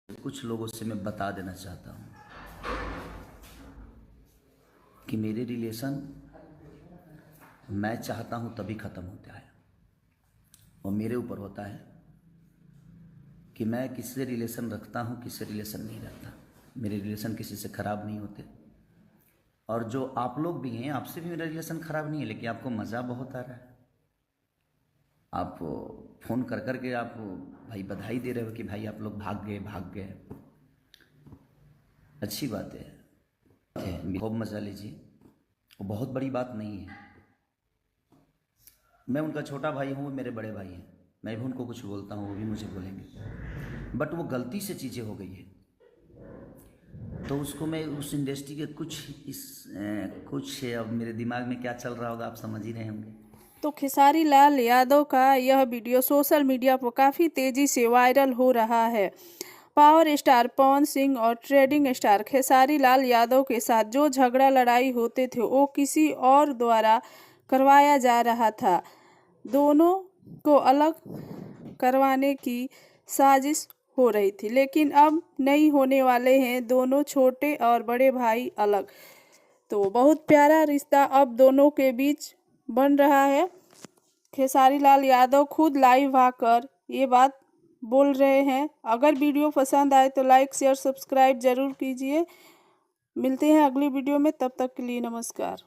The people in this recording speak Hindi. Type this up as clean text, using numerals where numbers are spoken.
कुछ लोगों से मैं बता देना चाहता हूँ कि मेरे रिलेशन मैं चाहता हूँ तभी ख़त्म होता है, और मेरे ऊपर होता है कि मैं किससे रिलेशन रखता हूँ, किससे रिलेशन नहीं रखता। मेरे रिलेशन किसी से ख़राब नहीं होते, और जो आप लोग भी हैं, आपसे भी मेरा रिलेशन ख़राब नहीं है, लेकिन आपको मज़ा बहुत आ रहा है। आप फ़ोन कर कर के आप भाई बधाई दे रहे हो कि भाई आप लोग भाग गए। अच्छी बात है, खूब मज़ा लीजिए, वो बहुत बड़ी बात नहीं है। मैं उनका छोटा भाई हूँ, वो मेरे बड़े भाई हैं। मैं भी उनको कुछ बोलता हूँ, वो भी मुझे बोलेंगे, बट वो गलती से चीज़ें हो गई है, तो उसको मैं उस इंडस्ट्री के कुछ अब मेरे दिमाग में क्या चल रहा होगा आप समझ ही रहे होंगे। तो खेसारी लाल यादव का यह वीडियो सोशल मीडिया पर काफ़ी तेज़ी से वायरल हो रहा है। पावर स्टार पवन सिंह और ट्रेडिंग स्टार खेसारी लाल यादव के साथ जो झगड़ा लड़ाई होते थे वो किसी और द्वारा करवाया जा रहा था। दोनों को अलग करवाने की साजिश हो रही थी, लेकिन अब नहीं होने वाले हैं दोनों छोटे और बड़े भाई अलग। तो बहुत प्यारा रिश्ता अब दोनों के बीच बन रहा है। खेसारी लाल यादव खुद लाइव आकर ये बात बोल रहे हैं। अगर वीडियो पसंद आए तो लाइक शेयर सब्सक्राइब जरूर कीजिए। मिलते हैं अगली वीडियो में, तब तक के लिए नमस्कार।